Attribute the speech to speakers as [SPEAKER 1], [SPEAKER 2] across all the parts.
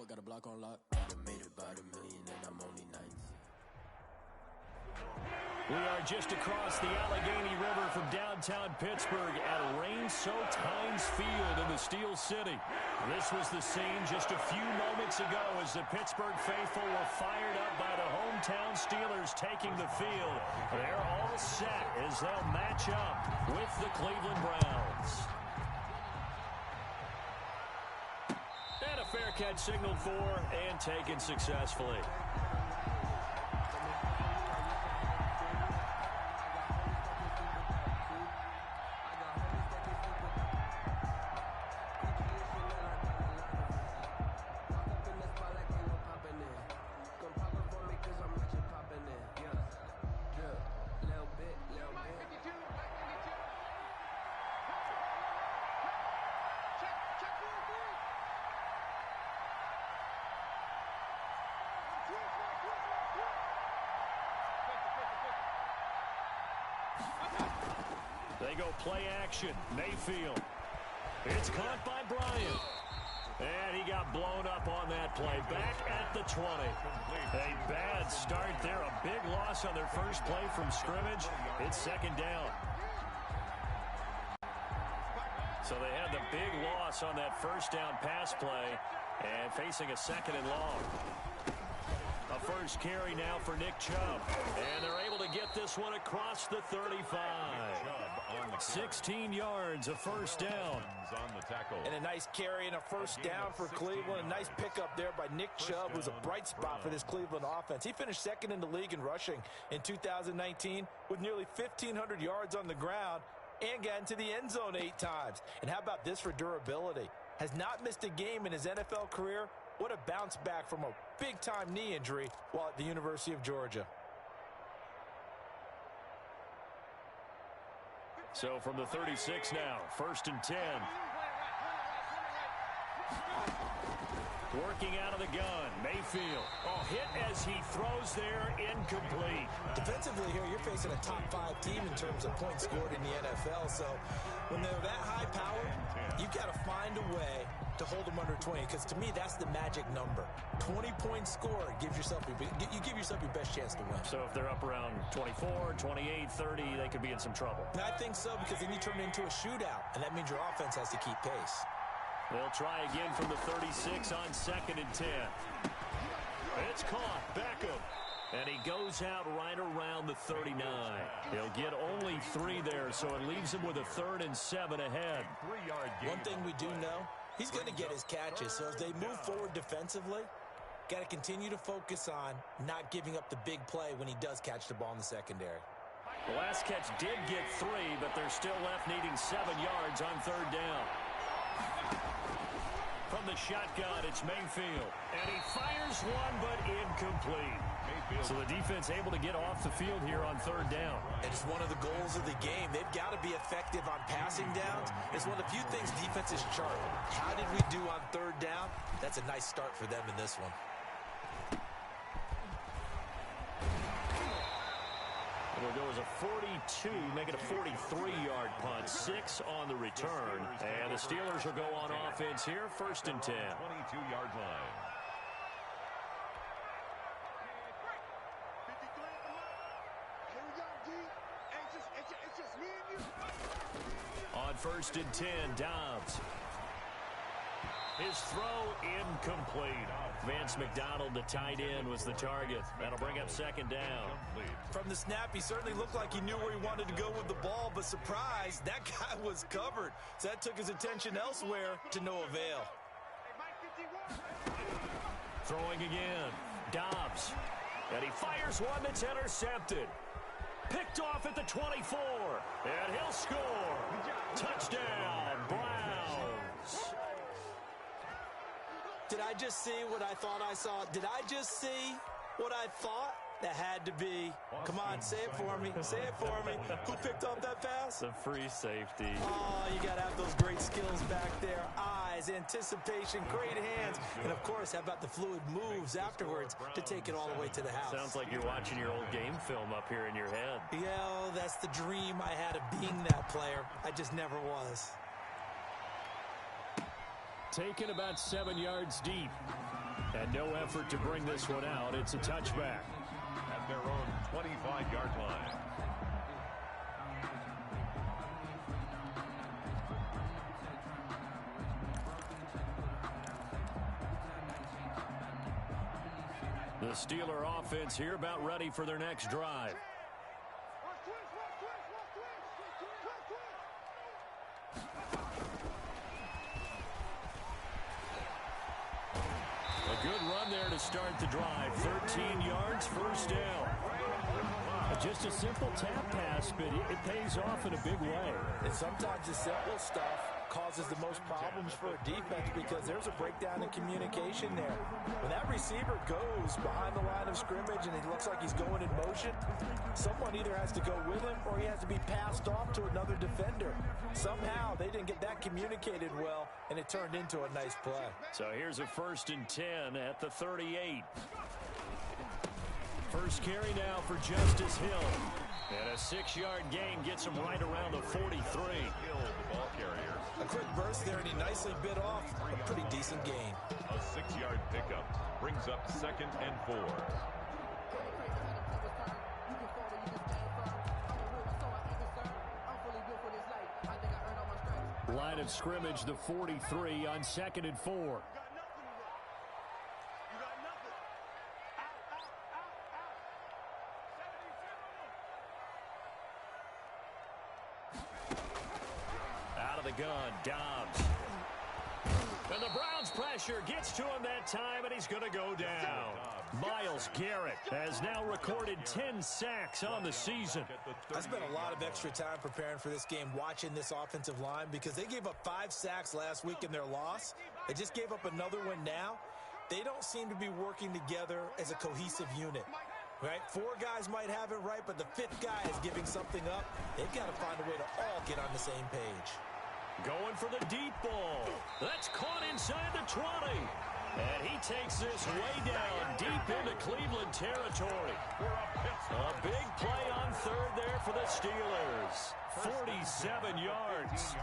[SPEAKER 1] court, got a block on lock. I done made it about $1 million and I'm only 19.
[SPEAKER 2] We are just across the Allegheny River from downtown Pittsburgh at rain-soaked Heinz Field in the Steel City. This was the scene just a few moments ago as the Pittsburgh faithful were fired up by the hometown Steelers taking the field. They're all set as they'll match up with the Cleveland Browns. And a fair catch signaled for and taken successfully. They go play action. Mayfield. It's caught by Bryant. And he got blown up on that play. Back at the 20. A bad start there. A big loss on their first play from scrimmage. It's second down. So they had the big loss on that first down pass play and facing a second and long. A first carry now for Nick Chubb. And they're able to get this one across the 35. 16 yards, a first down.
[SPEAKER 3] And a nice carry and a first down for Cleveland. A nice pickup there by Nick Chubb, who's a bright spot for this Cleveland offense. He finished second in the league in rushing in 2019 with nearly 1,500 yards on the ground and got into the end zone 8 times. And how about this for durability? Has not missed a game in his NFL career. What a bounce back from a big-time knee injury while at the University of Georgia.
[SPEAKER 2] So from the 36 now, 1st and 10. Working out of the gun, Mayfield. Oh, hit as he throws there, incomplete.
[SPEAKER 3] Defensively here, you're facing a top 5 team in terms of points scored in the NFL. So when they're that high power, you've got to find a way to hold them under 20, because to me, that's the magic number. 20 points scored gives yourself you give yourself your best chance to win.
[SPEAKER 2] So if they're up around 24, 28, 30, they could be in some trouble.
[SPEAKER 3] And I think so, because then you turn it into a shootout, and that means your offense has to keep pace.
[SPEAKER 2] They'll try again from the 36 on 2nd and 10. It's caught. Beckham. And he goes out right around the 39. He'll get only 3 there, so it leaves him with a 3rd and 7 ahead.
[SPEAKER 3] One thing we do know, he's going to get his catches. So as they move forward defensively, got to continue to focus on not giving up the big play when he does catch the ball in the secondary.
[SPEAKER 2] The last catch did get 3, but they're still left needing 7 yards on 3rd down. From the shotgun, it's Mayfield. And he fires one, but incomplete. So the defense able to get off the field here on 3rd down.
[SPEAKER 3] And it's one of the goals of the game. They've got to be effective on passing downs. It's one of the few things defenses chart. How did we do on 3rd down? That's a nice start for them in this one.
[SPEAKER 2] It'll go as a 42, make it a 43-yard punt. 6 on the return. And the Steelers will go on offense here, 1st and 10.
[SPEAKER 4] 22-yard line.
[SPEAKER 2] On 1st and 10, Dobbs. His throw incomplete. Vance McDonald, the tight end, was the target. That'll bring up 2nd down.
[SPEAKER 3] From the snap, he certainly looked like he knew where he wanted to go with the ball, but surprise, that guy was covered. So that took his attention elsewhere to no avail.
[SPEAKER 2] Throwing again, Dobbs. And he fires one that's intercepted. Picked off at the 24. And he'll score. Touchdown, Browns.
[SPEAKER 3] Did I just see what I thought I saw? Did I just see what I thought? That had to be. Come on, say it for me. Say it for me. Who picked up that pass?
[SPEAKER 2] The free safety.
[SPEAKER 3] Oh, you got to have those great skills back there. Eyes, anticipation, great hands. And, of course, how about the fluid moves afterwards to take it all the way to the house?
[SPEAKER 2] Sounds like you're watching your old game film up here in your head.
[SPEAKER 3] Yeah, oh, that's the dream I had of being that player. I just never was.
[SPEAKER 2] Taken about 7 yards deep. And no effort to bring this one out. It's a touchback.
[SPEAKER 4] At their own 25-yard line.
[SPEAKER 2] The Steeler offense here about ready for their next drive. A good run there to start the drive. 13 yards, first down. Just a simple tap pass, but it pays off in a big way.
[SPEAKER 3] And sometimes the simple stuff causes the most problems for a defense because there's a breakdown in communication there. When that receiver goes behind the line of scrimmage and he looks like he's going in motion, someone either has to go with him or he has to be passed off to another defender. Somehow they didn't get that communicated well, and it turned into a nice play.
[SPEAKER 2] So here's a 1st and 10 at the 38. First carry now for Justice Hill. And a 6-yard gain gets him right around the 43.
[SPEAKER 4] Hill, the ball carrier.
[SPEAKER 3] A quick burst there, and he nicely bit off a pretty decent gain.
[SPEAKER 4] A 6-yard pickup brings up 2nd and 4.
[SPEAKER 2] Line of scrimmage, the 43 on 2nd and 4. Gun, Dobbs. And the Browns pressure gets to him that time, and he's going to go down. Myles Garrett has now recorded 10 sacks on the season.
[SPEAKER 3] I spent a lot of extra time preparing for this game watching this offensive line because they gave up 5 sacks last week in their loss. They just gave up another one now. They don't seem to be working together as a cohesive unit. Right? 4 guys might have it right, but the 5th guy is giving something up. They've got to find a way to all get on the same page.
[SPEAKER 2] Going for the deep ball. That's caught inside the 20. And he takes this way down deep into Cleveland territory. A big play on 3rd there for the Steelers. 47 yards.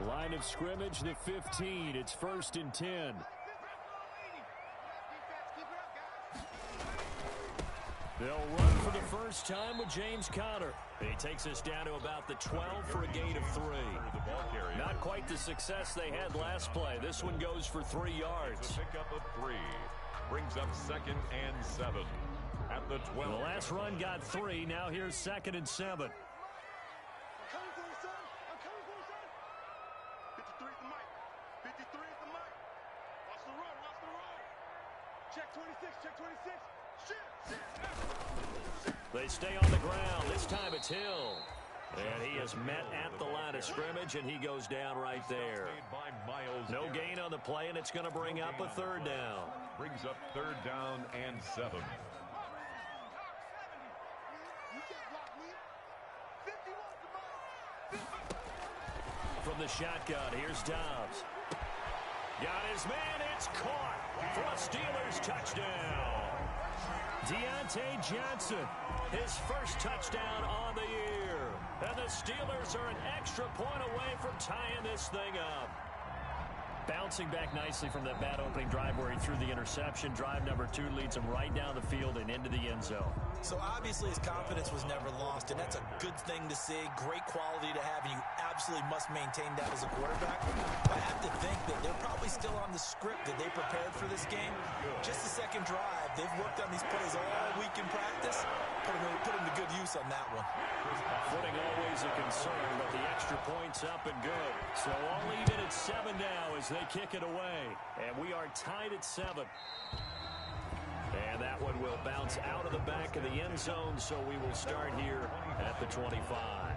[SPEAKER 2] Line of scrimmage, the 15. It's 1st and 10. They'll run for the first time with James Conner. He takes us down to about the 12 for a gain of 3. Not quite the success they had last play. This one goes for 3 yards.
[SPEAKER 4] A pickup of 3 brings up 2nd and 7 at the 12.
[SPEAKER 2] The last run got 3. Now here's 2nd and 7. They stay on the ground. This time it's Hill. And he is met at the line of scrimmage, and he goes down right there. No gain on the play, and it's going to bring up a 3rd down.
[SPEAKER 4] Brings up 3rd down and 7.
[SPEAKER 2] From the shotgun, here's Dobbs. Got his man, it's caught for a Steelers touchdown. Deontay Johnson, his first touchdown on the year. And the Steelers are an extra point away from tying this thing up. Bouncing back nicely from that bad opening drive where he threw the interception. Drive number 2 leads him right down the field and into the end zone.
[SPEAKER 3] So obviously his confidence was never lost, and that's a good thing to see. Great quality to have, and you absolutely must maintain that as a quarterback. I have to think that they're probably still on the script that they prepared for this game. Just the second drive, they've worked on these plays all week in practice. Put them to good use on that one.
[SPEAKER 2] Footing always a concern, but the extra point's up and good. So all even at 7 now as they kick it away. And we are tied at 7. And that one will bounce out of the back of the end zone, so we will start here at the 25.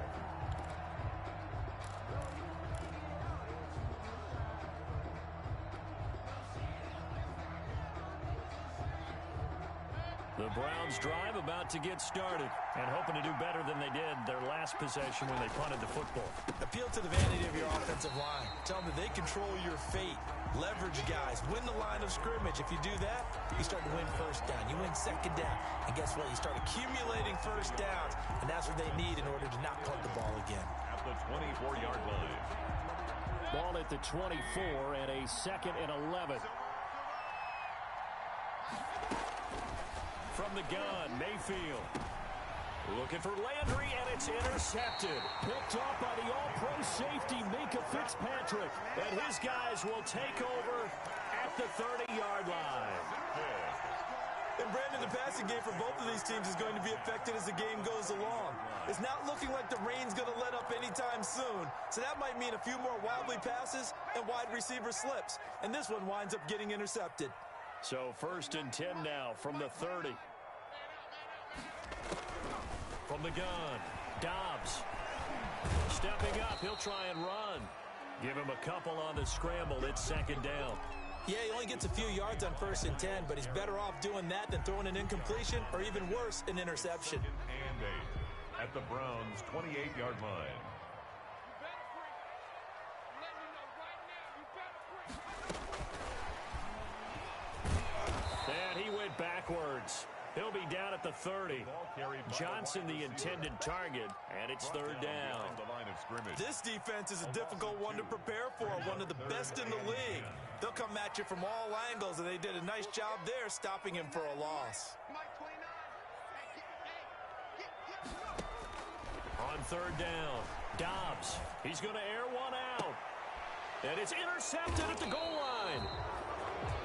[SPEAKER 2] The Browns drive about to get started and hoping to do better than they did their last possession when they punted the football.
[SPEAKER 3] Appeal to the vanity of your offensive line. Tell them that they control your fate. Leverage guys. Win the line of scrimmage. If you do that, you start to win first down. You win second down. And guess what? You start accumulating first downs. And that's what they need in order to not punt the ball again.
[SPEAKER 4] At the 24-yard line.
[SPEAKER 2] Ball at the 24 and a 2nd and 11. From the gun, Mayfield. Looking for Landry, and it's intercepted. Picked off by the all-pro safety, Minka Fitzpatrick. And his guys will take over at the 30-yard line.
[SPEAKER 3] And Brandon, the passing game for both of these teams is going to be affected as the game goes along. It's not looking like the rain's going to let up anytime soon. So that might mean a few more wildly passes and wide receiver slips. And this one winds up getting intercepted.
[SPEAKER 2] So 1st and 10 now from the 30. From the gun, Dobbs. Stepping up, he'll try and run. Give him a couple on the scramble. It's 2nd down.
[SPEAKER 3] Yeah, he only gets a few yards on 1st and 10, but he's better off doing that than throwing an incompletion or even worse, an interception.
[SPEAKER 4] 2nd and 8 at the Browns' 28-yard line.
[SPEAKER 2] And he went backwards. He'll be down at the 30. Johnson the intended target, and it's 3rd down.
[SPEAKER 3] This defense is a difficult one to prepare for, one of the best in the league. They'll come at you from all angles, and they did a nice job there stopping him for a loss.
[SPEAKER 2] On 3rd down, Dobbs. He's going to air one out. And it's intercepted at the goal line.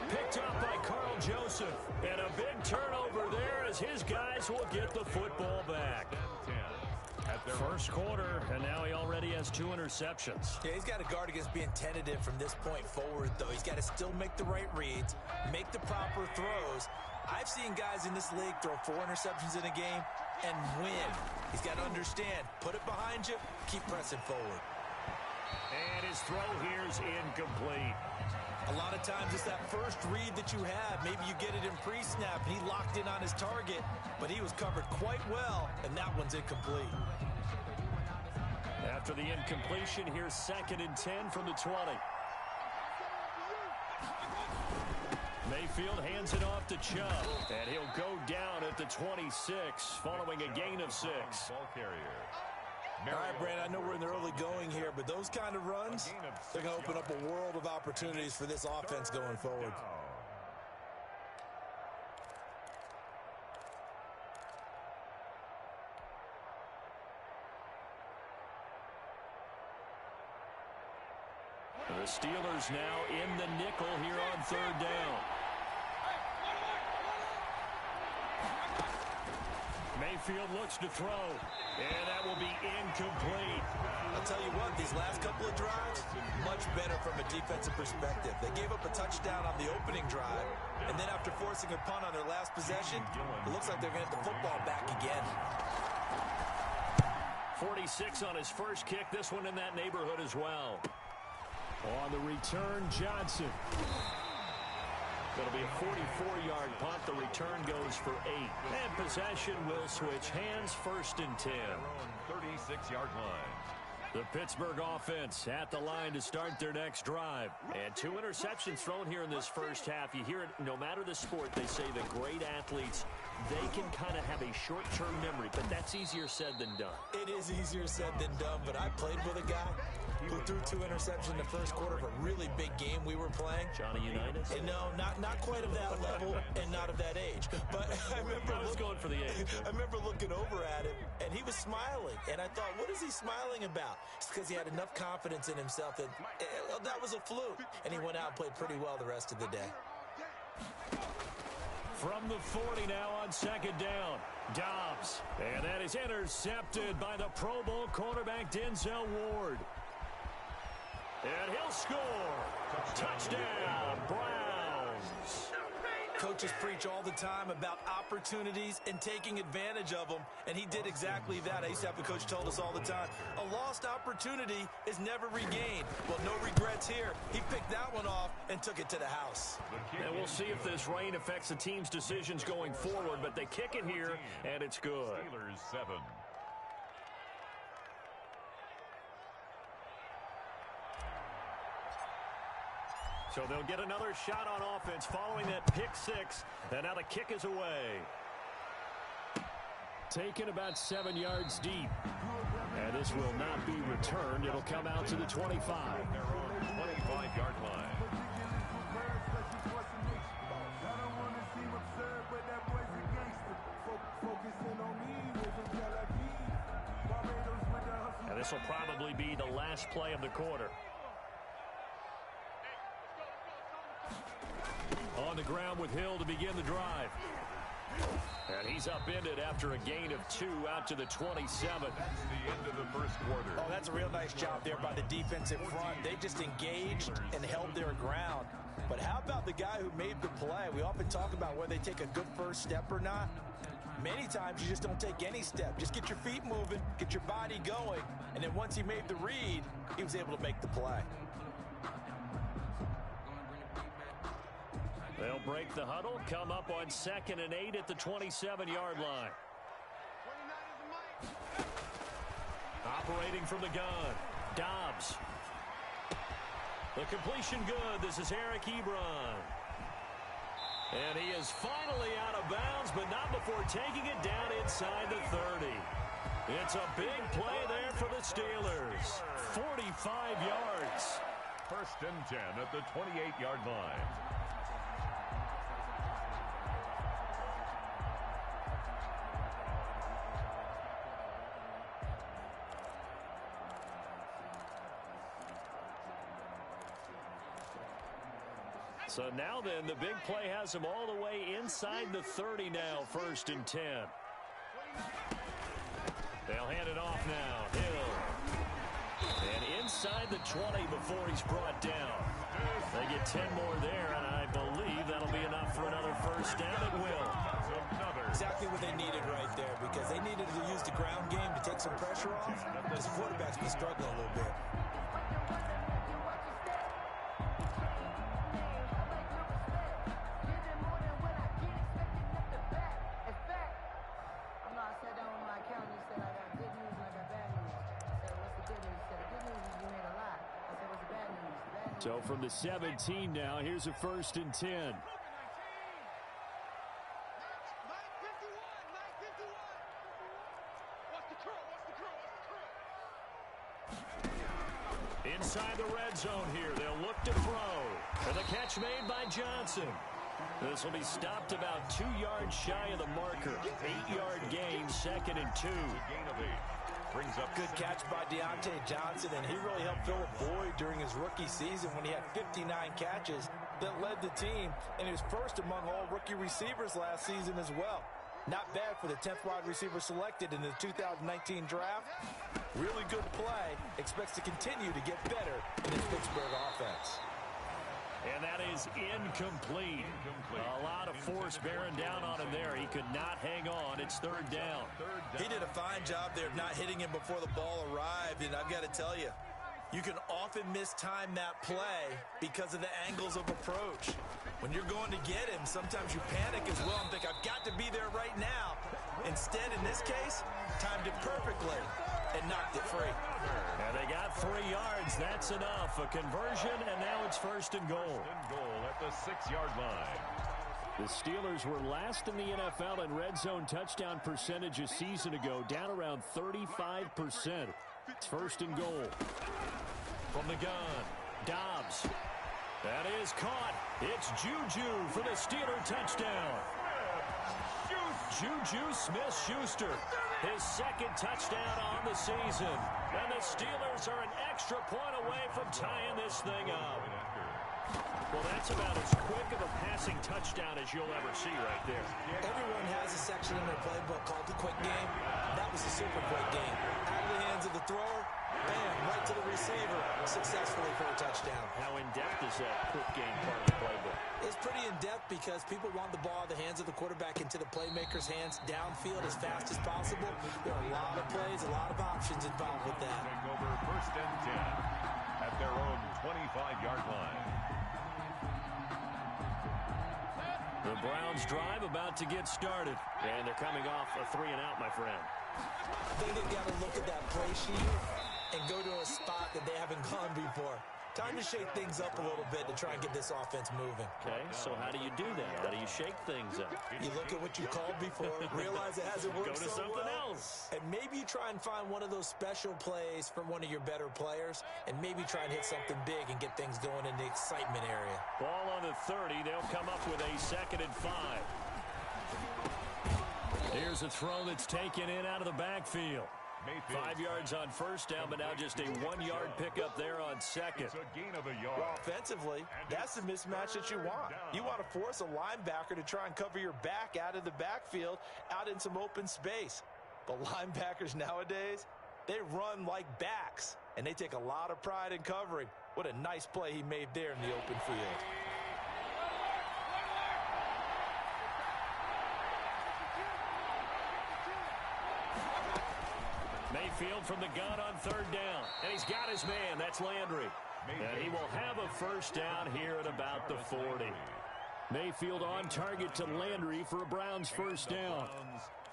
[SPEAKER 2] Picked up by Carl Joseph. And a big turnover there as his guys will get the football back. First quarter, and now he already has 2 interceptions.
[SPEAKER 3] Yeah, he's got to guard against being tentative from this point forward, though. He's got to still make the right reads, make the proper throws. I've seen guys in this league throw 4 interceptions in a game and win. He's got to understand, put it behind you, keep pressing forward.
[SPEAKER 2] And his throw here's incomplete.
[SPEAKER 3] A lot of times it's that first read that you have. Maybe you get it in pre-snap, and he locked in on his target, but he was covered quite well, and that one's incomplete.
[SPEAKER 2] After the incompletion, here's 2nd and 10 from the 20. Mayfield hands it off to Chubb, and he'll go down at the 26, following a gain of 6.
[SPEAKER 4] Ball carrier.
[SPEAKER 3] All right, Brand, I know we're in the early going here, but those kind of runs, they're going to open up a world of opportunities for this offense going forward.
[SPEAKER 2] The Steelers now in the nickel here on 3rd down. Mayfield looks to throw, and that will be incomplete.
[SPEAKER 3] I'll tell you what, these last couple of drives, much better from a defensive perspective. They gave up a touchdown on the opening drive, and then after forcing a punt on their last possession, it looks like they're going to get the football back again.
[SPEAKER 2] 46 on his first kick, this one in that neighborhood as well. On the return, Johnson. That'll be a 44-yard punt. The return goes for 8. And possession will switch hands, 1st and 10.
[SPEAKER 4] 36-yard line.
[SPEAKER 2] The Pittsburgh offense at the line to start their next drive. And 2 interceptions thrown here in this first half. You hear it, no matter the sport, they say the great athletes, they can kind of have a short-term memory, but that's easier said than done.
[SPEAKER 3] It is easier said than done, but I played with a guy who threw 2 interceptions in the first quarter of a really big game we were playing.
[SPEAKER 2] Johnny Unitas?
[SPEAKER 3] And no, not quite of that level and not of that age. But I remember
[SPEAKER 2] going for the age.
[SPEAKER 3] I remember looking over at him, and he was smiling. And I thought, what is he smiling about? It's because he had enough confidence in himself that that was a fluke. And he went out and played pretty well the rest of the day.
[SPEAKER 2] From the 40 now on 2nd down, Dobbs. And that is intercepted by the Pro Bowl cornerback Denzel Ward. And he'll score. Touchdown, Browns.
[SPEAKER 3] Coaches preach all the time about opportunities and taking advantage of them, and he did exactly that. I used to have a coach told us all the time, a lost opportunity is never regained. Well, no regrets here. He picked that one off and took it to the house.
[SPEAKER 2] And we'll see if this rain affects the team's decisions going forward, but they kick it here, and it's good.
[SPEAKER 4] Steelers 7.
[SPEAKER 2] So they'll get another shot on offense following that pick six. And now the kick is away. Taken about 7 yards deep. And this will not be returned. It'll come out to the 25.
[SPEAKER 4] Their own 25-yard line.
[SPEAKER 2] And this will probably be the last play of the quarter. On the ground with Hill to begin the drive. And he's upended after a gain of 2 out to the 27.
[SPEAKER 4] That's the end of the first quarter.
[SPEAKER 3] Oh, that's a real nice job there by the defensive front. They just engaged and held their ground. But how about the guy who made the play? We often talk about whether they take a good first step or not. Many times you just don't take any step. Just get your feet moving, get your body going, and then once he made the read, he was able to make the play.
[SPEAKER 2] They'll break the huddle, come up on 2nd and 8 at the 27-yard line. Operating from the gun, Dobbs. The completion good. This is Eric Ebron. And he is finally out of bounds, but not before taking it down inside the 30. It's a big play there for the Steelers. 45 yards.
[SPEAKER 4] 1st and 10 at the 28-yard line.
[SPEAKER 2] So now then, the big play has him all the way inside the 30 now, 1st and 10. They'll hand it off now. Hill. And inside the 20 before he's brought down. They get 10 more there, and I believe that'll be enough for another 1st down at will.
[SPEAKER 3] Exactly what they needed right there, because they needed to use the ground game to take some pressure off, because the quarterback's been struggling a little bit.
[SPEAKER 2] So from the 17 now, here's a 1st and 10. Inside the red zone here, they'll look to throw. And the catch made by Johnson. This will be stopped about 2 yards shy of the marker. 8-yard gain, 2nd and 2.
[SPEAKER 4] Gain of 8. Brings up
[SPEAKER 3] good catch by Deontay Johnson, and he really helped fill a void during his rookie season when he had 59 catches that led the team, and he was 1st among all rookie receivers last season as well. Not bad for the 10th wide receiver selected in the 2019 draft. Really good play. Expects to continue to get better in this Pittsburgh offense.
[SPEAKER 2] And that is incomplete. A lot of force bearing down on him there. He could not hang on. It's 3rd down.
[SPEAKER 3] He did a fine job there of not hitting him before the ball arrived. And I've got to tell you, you can often mistime that play because of the angles of approach. When you're going to get him, sometimes you panic as well and think, I've got to be there right now. Instead, in this case, timed it perfectly and knocked it free.
[SPEAKER 2] And they got 3 yards. That's enough. A conversion, and now it's 1st and goal.
[SPEAKER 4] 1st and goal at the 6-yard line.
[SPEAKER 2] The Steelers were last in the NFL in red zone touchdown percentage a season ago, down around 35%. It's 1st and goal. From the gun, Dobbs. That is caught. It's Juju for the Steeler touchdown. Juju Smith-Schuster, his 2nd touchdown on the season. And the Steelers are an extra point away from tying this thing up. Well, that's about as quick of a passing touchdown as you'll ever see right there.
[SPEAKER 3] Everyone has a section in their playbook called the quick game. That was a super quick game. Out of the hands of the thrower, bam, right to the receiver, successfully for a touchdown.
[SPEAKER 2] How in-depth is that quick game part of the playbook?
[SPEAKER 3] It's pretty in-depth because people want the ball out of the hands of the quarterback into the playmaker's hands downfield as fast as possible. There are a lot of plays, a lot of options involved with that.
[SPEAKER 4] Take over 1st and 10 at their own 25-yard line.
[SPEAKER 2] The Browns drive about to get started. And they're coming off a 3-and-out, my friend.
[SPEAKER 3] I think they've got to look at that play sheet and go to a spot that they haven't gone before. Time to shake things up a little bit to try and get this offense moving.
[SPEAKER 2] Okay, so how do you do that? How do you shake things up?
[SPEAKER 3] You look at what you called before, realize it hasn't worked
[SPEAKER 2] Go to
[SPEAKER 3] so
[SPEAKER 2] something
[SPEAKER 3] well,
[SPEAKER 2] else.
[SPEAKER 3] and maybe you try and find one of those special plays from one of your better players, and maybe try and hit something big and get things going in the excitement area.
[SPEAKER 2] Ball on the 30. They'll come up with a 2nd and 5. Here's a throw that's taken in out of the backfield. 5 yards on first down, but now just a 1-yard pickup there on second.
[SPEAKER 4] It's a gain of a yard.
[SPEAKER 3] Well, offensively, that's the mismatch that you want. You want to force a linebacker to try and cover your back out of the backfield, out in some open space. But linebackers nowadays, they run like backs, and they take a lot of pride in covering. What a nice play he made there in the open field.
[SPEAKER 2] Mayfield from the gun on 3rd down. And he's got his man. That's Landry. And he will have a first down here at about the 40. Mayfield on target to Landry for a Browns first down.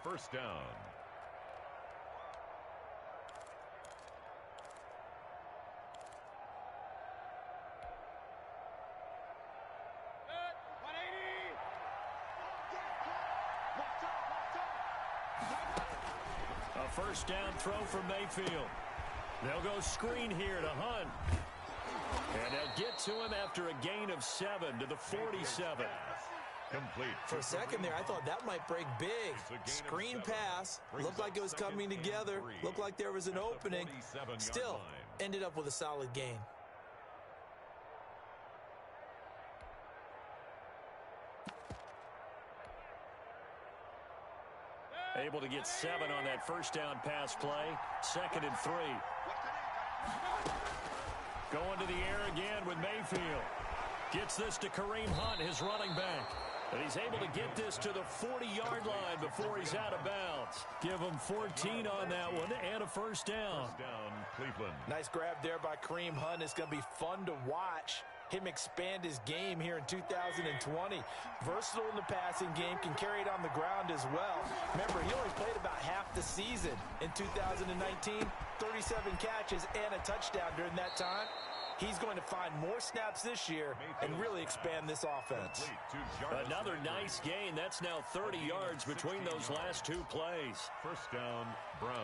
[SPEAKER 4] First down.
[SPEAKER 2] First down throw for Mayfield. They'll go screen here to Hunt. And they'll get to him after a gain of 7 to the 47.
[SPEAKER 4] Complete.
[SPEAKER 3] For a second there, I thought that might break big. Screen pass. Looked like it was coming together. Looked like there was an opening. Still, ended up with a solid gain.
[SPEAKER 2] Able to get 7 on that first down pass play. 2nd and 3. Going to the air again with Mayfield. Gets this to Kareem Hunt, his running back. And he's able to get this to the 40-yard line before he's out of bounds. Give him 14 on that one and a first down.
[SPEAKER 4] First down, Cleveland.
[SPEAKER 3] Nice grab there by Kareem Hunt. It's going to be fun to watch him expand his game here in 2020. Versatile in the passing game, can carry it on the ground as well. Remember, he only played about half the season in 2019, 37 catches and a touchdown during that time. He's going to find more snaps this year and really expand this offense.
[SPEAKER 2] Another nice gain. That's now 30 yards between those last 2 plays.
[SPEAKER 4] First down, Browns.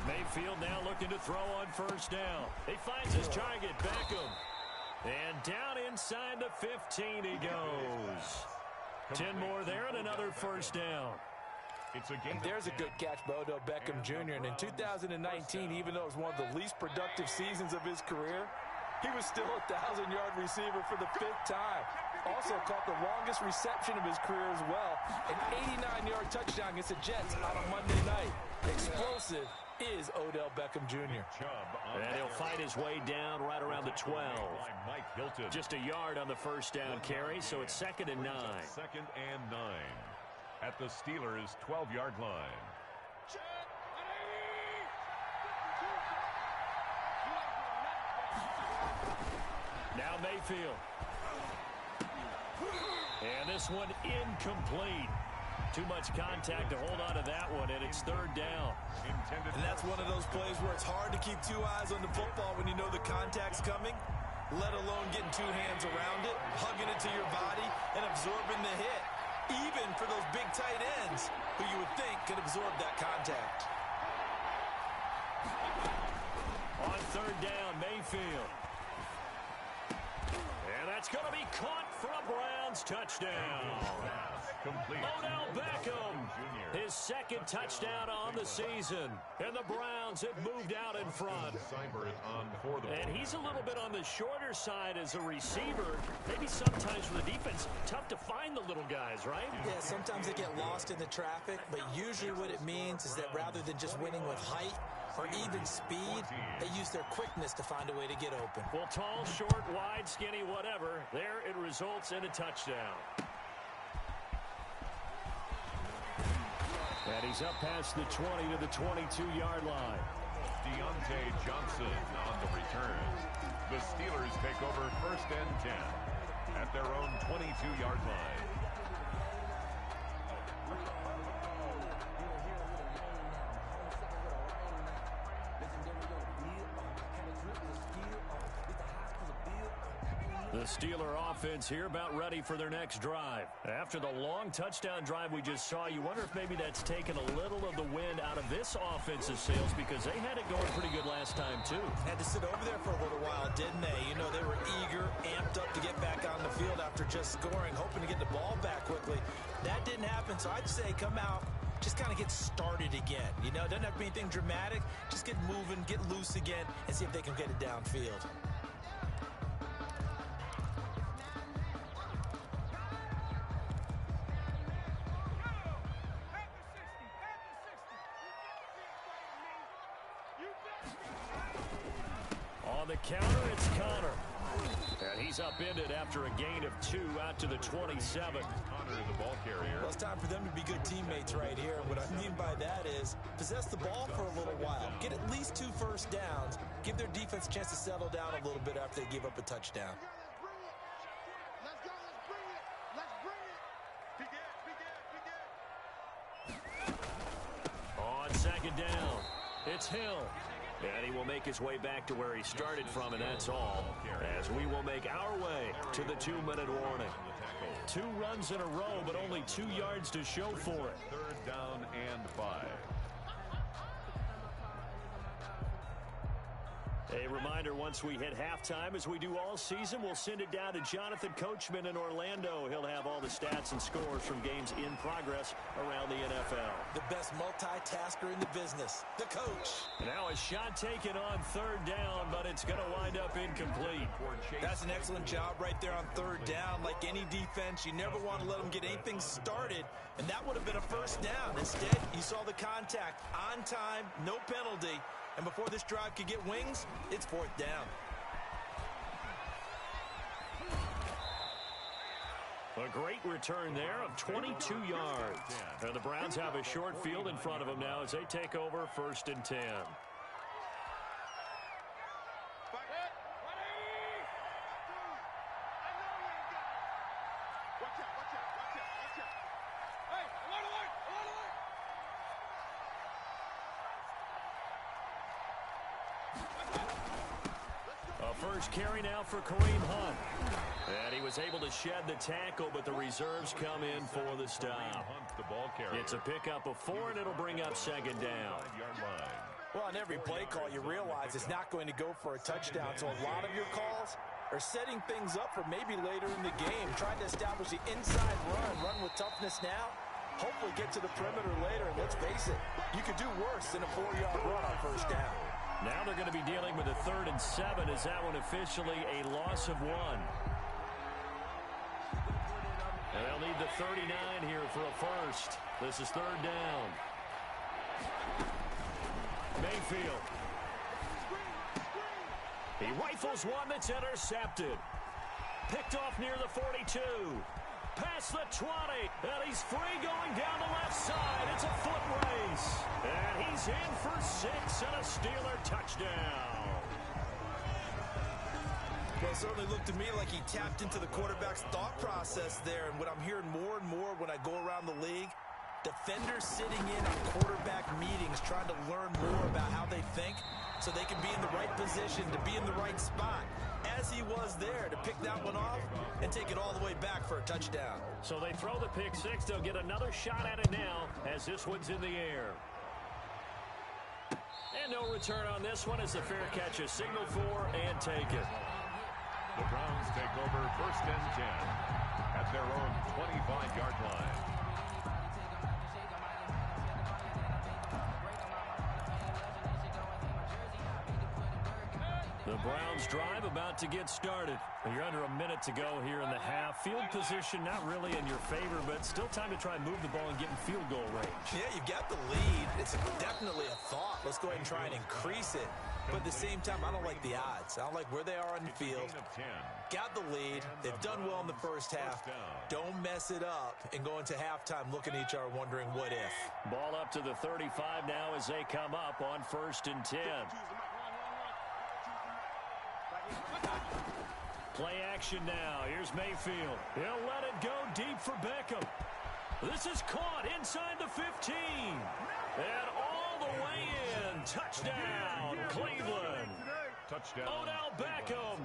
[SPEAKER 2] Mayfield now looking to throw on first down. He finds his target, Beckham. And down inside the 15 he goes. 10 more there and another first down.
[SPEAKER 3] And there's a good catch by Odell Beckham Jr. And in 2019, even though it was one of the least productive seasons of his career, he was still a 1,000-yard receiver for the 5th time. Also caught the longest reception of his career as well. An 89-yard touchdown against the Jets on a Monday night. Explosive is Odell Beckham Jr.
[SPEAKER 2] And he'll fight his way down right around the 12. Just a yard on the first down carry, so it's 2nd and 9.
[SPEAKER 4] 2nd and 9 at the Steelers' 12-yard line.
[SPEAKER 2] Now Mayfield. And this one incomplete. Too much contact to hold on to that one, and it's 3rd down.
[SPEAKER 3] And that's one of those plays where it's hard to keep 2 eyes on the football when you know the contact's coming, let alone getting 2 hands around it, hugging it to your body, and absorbing the hit. Even for those big tight ends who you would think could absorb that contact.
[SPEAKER 2] On 3rd down, Mayfield. And that's going to be caught for a Browns touchdown.
[SPEAKER 4] Complete.
[SPEAKER 2] Odell Beckham, his 2nd touchdown on the season. And the Browns have moved out in front. And he's a little bit on the shorter side as a receiver. Maybe sometimes for the defense, tough to find the little guys, right?
[SPEAKER 3] Yeah, sometimes they get lost in the traffic, but usually what it means is that rather than just winning with height or even speed, they use their quickness to find a way to get open.
[SPEAKER 2] Well, tall, short, wide, skinny, whatever, there it results in a touchdown. And he's up past the 20 to the 22-yard line.
[SPEAKER 4] Deontay Johnson on the return. The Steelers take over 1st and 10 at their own 22-yard line.
[SPEAKER 2] The Steeler offense here about ready for their next drive. After the long touchdown drive we just saw, you wonder if maybe that's taken a little of the wind out of this offense's sails because they had it going pretty good last time too.
[SPEAKER 3] Had to sit over there for a little while, didn't they? You know, they were eager, amped up to get back on the field after just scoring, hoping to get the ball back quickly. That didn't happen, so I'd say come out, just kind of get started again. You know, it doesn't have to be anything dramatic. Just get moving, get loose again, and see if they can get it downfield.
[SPEAKER 2] On the counter, it's Connor. And he's upended after a gain of 2 out to the 27.
[SPEAKER 4] Connor, the ball carrier.
[SPEAKER 3] Well, it's time for them to be good teammates right here. What I mean by that is possess the ball for a little while. Get at least 2 first downs. Give their defense a chance to settle down a little bit after they give up a touchdown.
[SPEAKER 2] On 2nd down, it's Hill. And he will make his way back to where he started from, and that's all, as we will make our way to the 2-minute warning. 2 runs in a row, but only 2 yards to show for it.
[SPEAKER 4] 3rd down and 5.
[SPEAKER 2] A reminder, once we hit halftime, as we do all season, we'll send it down to Jonathan Coachman in Orlando. He'll have all the stats and scores from games in progress around the NFL.
[SPEAKER 3] The best multitasker in the business, the coach.
[SPEAKER 2] Now a shot taken on 3rd down, but it's going to wind up incomplete.
[SPEAKER 3] That's an excellent job right there on 3rd down. Like any defense, you never want to let them get anything started, and that would have been a 1st down. Instead, you saw the contact on time, no penalty. And before this drive could get wings, it's 4th down.
[SPEAKER 2] A great return there of 22 yards. And the Browns have a short field in front of them now as they take over 1st and 10. First carry now for Kareem Hunt. And he was able to shed the tackle, but the reserves come in for the stop. It's a pickup of 4, and it'll bring up 2nd down.
[SPEAKER 3] Well, on every play call, you realize it's not going to go for a touchdown. So a lot of your calls are setting things up for maybe later in the game, trying to establish the inside run with toughness now, hopefully get to the perimeter later. And let's face it, you could do worse than a 4-yard run on 1st down.
[SPEAKER 2] Now they're going to be dealing with a 3rd and 7. Is that one officially a loss of 1? And they'll need the 39 here for a first. This is 3rd down. Mayfield. He rifles one that's intercepted. Picked off near the 42. Past the 20, and he's free going down the left side. It's a foot race, and he's in for 6 and a Steeler touchdown.
[SPEAKER 3] Well, it certainly looked to me like he tapped into the quarterback's thought process there, and what I'm hearing more and more when I go around the league, defenders sitting in on quarterback meetings trying to learn more about how they think so they can be in the right position, to be in the right spot, as he was there to pick that one off and take it all the way back for a touchdown.
[SPEAKER 2] So they throw the pick 6. They'll get another shot at it now as this one's in the air. And no return on this one as the fair catch is signaled for and taken.
[SPEAKER 4] The Browns take over 1st and 10 at their own 25-yard line.
[SPEAKER 2] The Browns drive about to get started. You're under a minute to go here in the half. Field position not really in your favor, but still time to try and move the ball and get in field goal range.
[SPEAKER 3] Yeah, you've got the lead. It's definitely a thought. Let's go ahead and try and increase it. But at the same time, I don't like the odds. I don't like where they are on the field. Got the lead. They've done well in the first half. Don't mess it up and go into halftime looking at each other wondering what if.
[SPEAKER 2] Ball up to the 35 now as they come up on 1st and 10. Play action now. Here's Mayfield. He'll let it go deep for Beckham. This is caught inside the 15. And all the way in. Touchdown, Cleveland.
[SPEAKER 4] Touchdown.
[SPEAKER 2] Odell Beckham.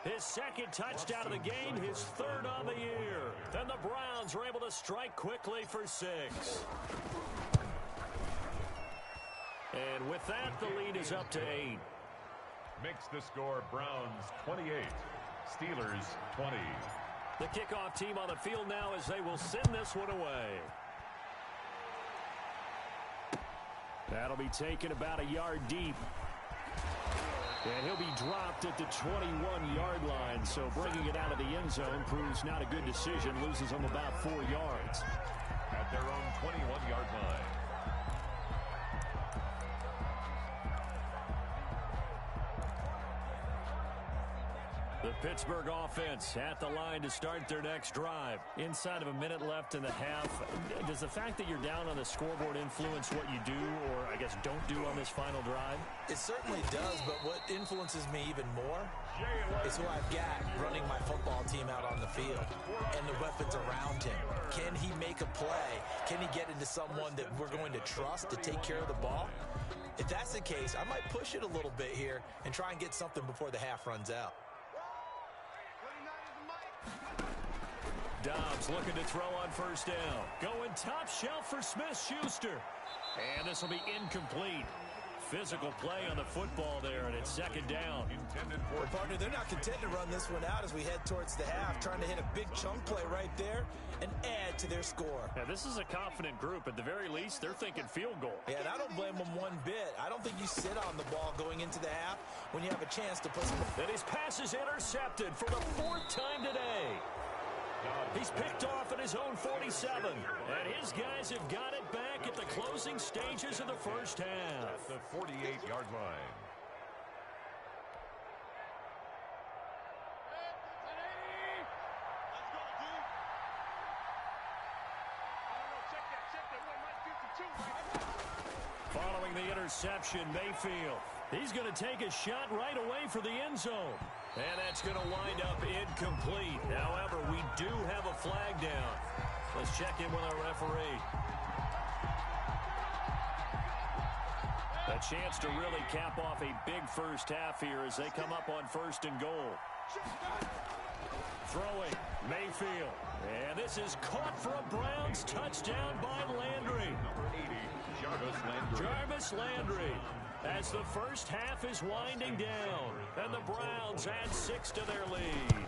[SPEAKER 2] His second touchdown of the game, his third on the year. And the Browns are able to strike quickly for 6. And with that, the lead is up to 8.
[SPEAKER 4] Makes the score Browns 28, Steelers 20.
[SPEAKER 2] The kickoff team on the field now as they will send this one away. That'll be taken about a yard deep. And he'll be dropped at the 21-yard line. So bringing it out of the end zone proves not a good decision. Loses them about 4 yards.
[SPEAKER 4] At their own 21-yard line.
[SPEAKER 2] The Pittsburgh offense at the line to start their next drive. Inside of a minute left in the half. Does the fact that you're down on the scoreboard influence what you do, or I guess don't do on this final drive?
[SPEAKER 3] It certainly does, but what influences me even more is who I've got running my football team out on the field and the weapons around him. Can he make a play? Can he get into someone that we're going to trust to take care of the ball? If that's the case, I might push it a little bit here and try and get something before the half runs out.
[SPEAKER 2] Dobbs looking to throw on 1st down. Going top shelf for Smith-Schuster. And this will be incomplete. Physical play on the football there, and it's 2nd down.
[SPEAKER 3] Well, partner, they're not content to run this one out as we head towards the half, trying to hit a big chunk play right there and add to their score.
[SPEAKER 2] Yeah, this is a confident group. At the very least, they're thinking field goal.
[SPEAKER 3] Yeah, and I don't blame them one bit. I don't think you sit on the ball going into the half when you have a chance to put some...
[SPEAKER 2] And his pass is intercepted for the 4th time today. He's picked off at his own 47. And his guys have got it back at the closing stages of the first half.
[SPEAKER 4] At the 48-yard line.
[SPEAKER 2] Following the interception, Mayfield. He's going to take a shot right away for the end zone. And that's going to wind up incomplete. However, we do have a flag down. Let's check in with our referee. A chance to really cap off a big first half here as they come up on 1st and goal. Throwing, Mayfield. And this is caught for a Browns touchdown by Landry.
[SPEAKER 4] Number 80,
[SPEAKER 2] Jarvis Landry. As the first half is winding down, and the Browns add 6 to their lead.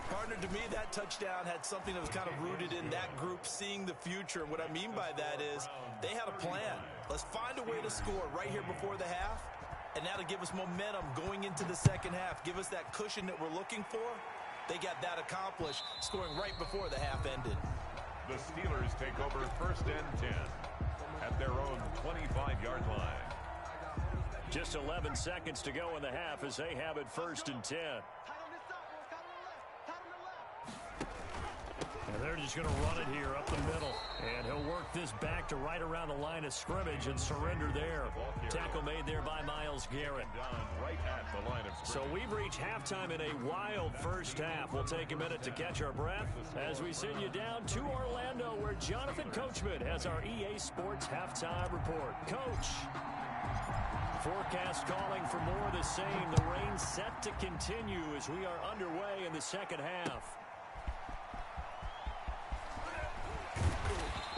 [SPEAKER 3] Partner, to me, that touchdown had something that was kind of rooted in that group seeing the future. What I mean by that is they had a plan. Let's find a way to score right here before the half, and that'll give us momentum going into the second half. Give us that cushion that we're looking for. They got that accomplished, scoring right before the half ended.
[SPEAKER 4] The Steelers take over 1st and 10 at their own 25-yard line.
[SPEAKER 2] Just 11 seconds to go in the half as they have it 1st and 10. And they're just going to run it here up the middle. And he'll work this back to right around the line of scrimmage and surrender there. Tackle made there by Myles Garrett.
[SPEAKER 4] Right at the line of
[SPEAKER 2] so we've reached halftime in a wild first half. We'll take a minute to catch our breath as we send you down to Orlando, where Jonathan Coachman has our EA Sports halftime report. Coach. Forecast calling for more of the same. The rain set to continue as we are underway in the second half.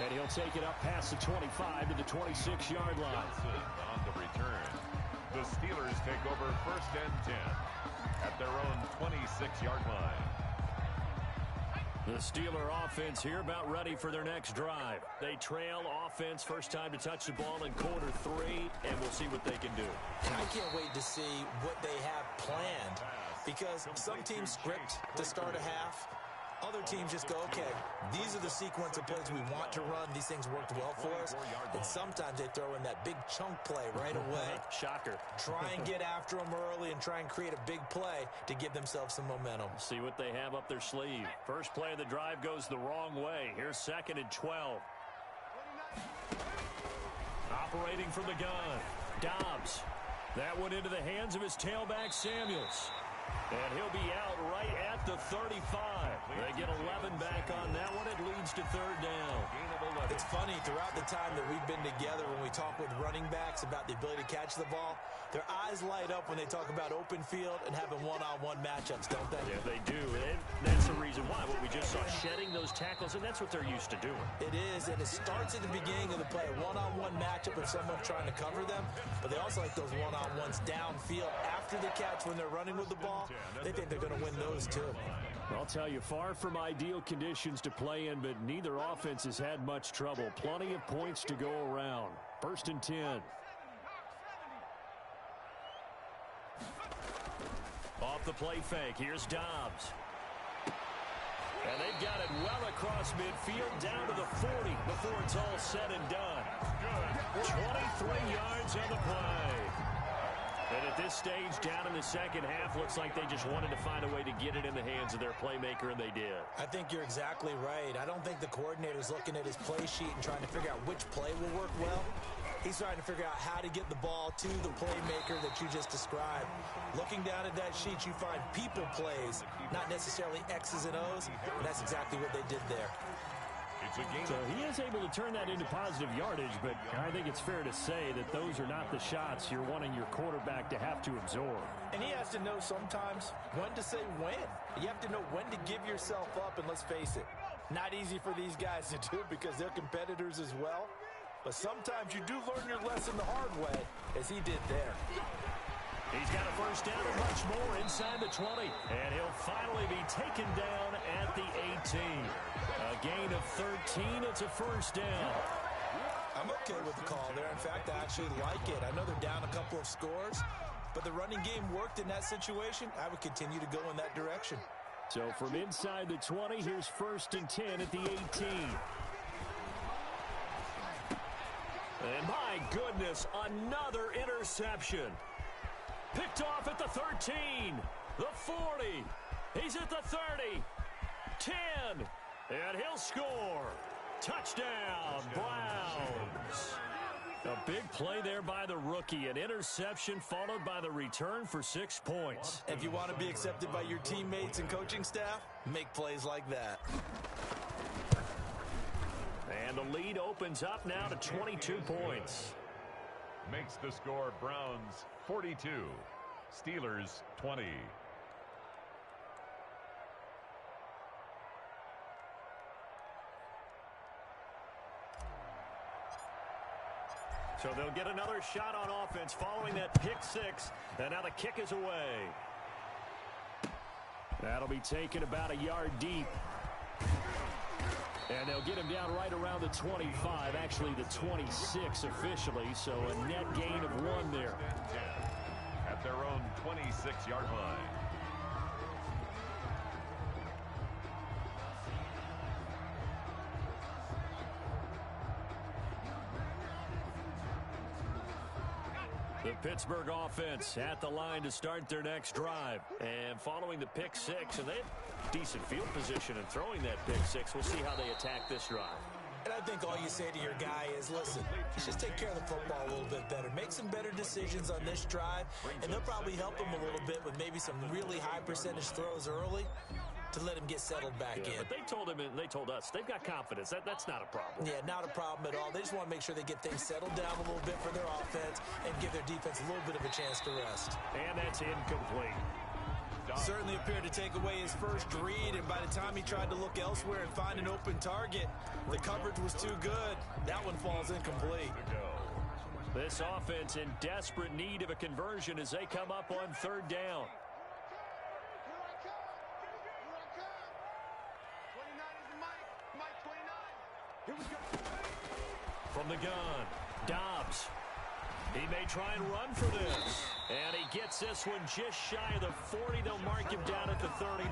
[SPEAKER 2] And he'll take it up past the 25 to the 26-yard line.
[SPEAKER 4] On the return. The Steelers take over 1st and 10 at their own 26-yard line.
[SPEAKER 2] The Steeler offense here about ready for their next drive. They trail offense, first time to touch the ball in quarter 3, and we'll see what they can do.
[SPEAKER 3] I can't wait to see what they have planned, because some teams script to start a half. Other teams just go, okay, these are the sequence of plays we want to run. These things worked well for us. And sometimes they throw in that big chunk play right away.
[SPEAKER 2] Shocker.
[SPEAKER 3] Try and get after them early and try and create a big play to give themselves some momentum.
[SPEAKER 2] See what they have up their sleeve. First play of the drive goes the wrong way. Here's 2nd and 12. Operating from the gun. Dobbs. That went into the hands of his tailback, Samuels. And he'll be out right at the 35. They get 11 back on that one. It leads to 3rd down.
[SPEAKER 3] It's funny, throughout the time that we've been together, when we talk with running backs about the ability to catch the ball, their eyes light up when they talk about open field and having one-on-one matchups, don't they?
[SPEAKER 2] Yeah, they do. And that's the reason why. What we just saw, shedding those tackles, and that's what they're used to doing.
[SPEAKER 3] It is, and it starts at the beginning of the play, a one-on-one matchup with someone trying to cover them, but they also like those one-on-ones downfield after the catch when they're running with the ball. They think they're going to win those too.
[SPEAKER 2] I'll tell you, far from ideal conditions to play in, but neither offense has had much trouble. Plenty of points to go around. 1st and 10. Off the play fake, here's Dobbs. And they've got it well across midfield, down to the 40 before it's all said and done. 23 yards on the play. And at this stage, down in the second half, looks like they just wanted to find a way to get it in the hands of their playmaker, and they did.
[SPEAKER 3] I think you're exactly right. I don't think the coordinator's looking at his play sheet and trying to figure out which play will work well. He's trying to figure out how to get the ball to the playmaker that you just described. Looking down at that sheet, you find people plays, not necessarily X's and O's, and that's exactly what they did there.
[SPEAKER 2] So he is able to turn that into positive yardage, but I think it's fair to say that those are not the shots you're wanting your quarterback to have to absorb.
[SPEAKER 3] And he has to know sometimes when to say when. You have to know when to give yourself up, and let's face it, not easy for these guys to do because they're competitors as well. But sometimes you do learn your lesson the hard way, as he did there.
[SPEAKER 2] He's got a first down and much more inside the 20. And he'll finally be taken down at the 18. A gain of 13. It's a first down.
[SPEAKER 3] I'm okay with the call there. In fact, I actually like it. I know they're down a couple of scores, but the running game worked in that situation. I would continue to go in that direction.
[SPEAKER 2] So from inside the 20, here's 1st and 10 at the 18. And my goodness, another interception. Picked off at the 13, the 40. He's at the 30, 10, and he'll score. Touchdown, Browns. A big play there by the rookie. An interception followed by the return for 6 points.
[SPEAKER 3] If you want to be accepted by your teammates and coaching staff, make plays like that.
[SPEAKER 2] And the lead opens up now to 22 points.
[SPEAKER 4] Makes the score Browns 42, Steelers 20.
[SPEAKER 2] So they'll get another shot on offense following that pick 6. And now the kick is away. That'll be taken about a yard deep. And they'll get him down right around the 25, actually the 26 officially, so a net gain of 1 there.
[SPEAKER 4] At their own 26-yard line.
[SPEAKER 2] The Pittsburgh offense at the line to start their next drive. And following the pick 6, and they have decent field position and throwing that pick 6. We'll see how they attack this drive.
[SPEAKER 3] And I think all you say to your guy is, listen, just take care of the football a little bit better. Make some better decisions on this drive, and they'll probably help him a little bit with maybe some really high percentage throws early to let him get settled back in.
[SPEAKER 2] But they told him, and they told us, they've got confidence. That's not a problem.
[SPEAKER 3] Yeah, not a problem at all. They just want to make sure they get things settled down a little bit for their offense and give their defense a little bit of a chance to rest.
[SPEAKER 2] And that's incomplete.
[SPEAKER 3] Certainly appeared to take away his first read, and by the time he tried to look elsewhere and find an open target, the coverage was too good. That one falls incomplete.
[SPEAKER 2] This offense in desperate need of a conversion as they come up on 3rd down. From the gun, Dobbs. He may try and run for this. And he gets this one just shy of the 40. They'll mark him down at the 39.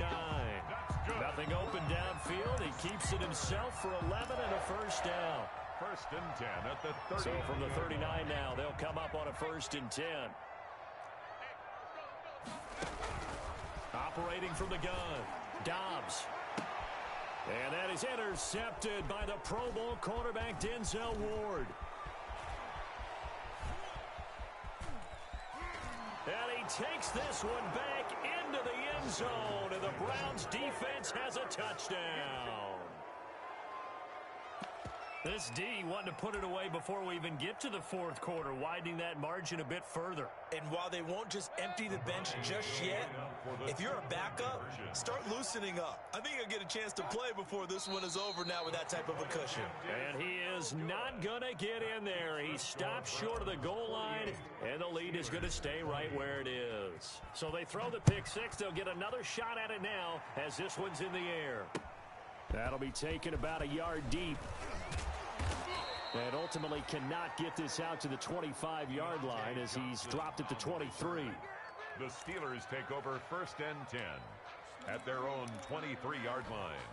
[SPEAKER 2] Nothing open downfield. He keeps it himself for 11 and a first down.
[SPEAKER 4] First and 10 at the 30.
[SPEAKER 2] So from the 39 now, they'll come up on a first and 10. Operating from the gun, Dobbs. And that is intercepted by the Pro Bowl cornerback Denzel Ward. And he takes this one back into the end zone, and the Browns defense has a touchdown. This D wanting to put it away before we even get to the fourth quarter, widening that margin a bit further.
[SPEAKER 3] And while they won't just empty the bench just yet, if you're a backup, start loosening up. I think you'll get a chance to play before this one is over now with that type of a cushion.
[SPEAKER 2] And he is not going to get in there. He stops short of the goal line, and the lead is going to stay right where it is. So they throw the pick six. They'll get another shot at it now as this one's in the air. That'll be taken about a yard deep. And ultimately cannot get this out to the 25-yard line as he's dropped at the 23.
[SPEAKER 4] The Steelers take over first and 10 at their own 23-yard line.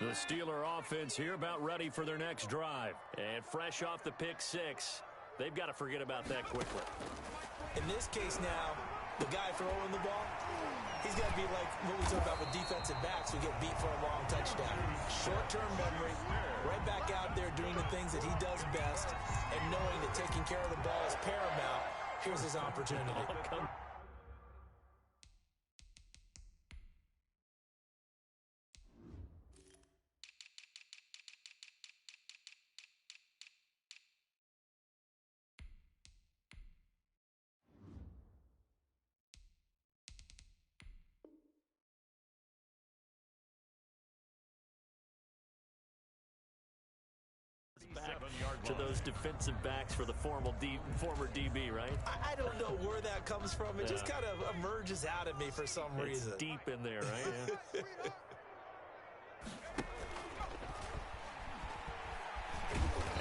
[SPEAKER 2] The Steeler offense here about ready for their next drive. And fresh off the pick six, they've got to forget about that quickly.
[SPEAKER 3] In this case now, the guy throwing the ball, he's got to be like what we talk about with defensive backs who get beat for a long touchdown. Short-term memory, right back out there doing the things that he does best, and knowing that taking care of the ball is paramount. Here's his opportunity.
[SPEAKER 2] Back to those defensive backs for the former DB, right?
[SPEAKER 3] I don't know where that comes from. It just kind of emerges out of me for some reason.
[SPEAKER 2] It's deep in there, right? Yeah.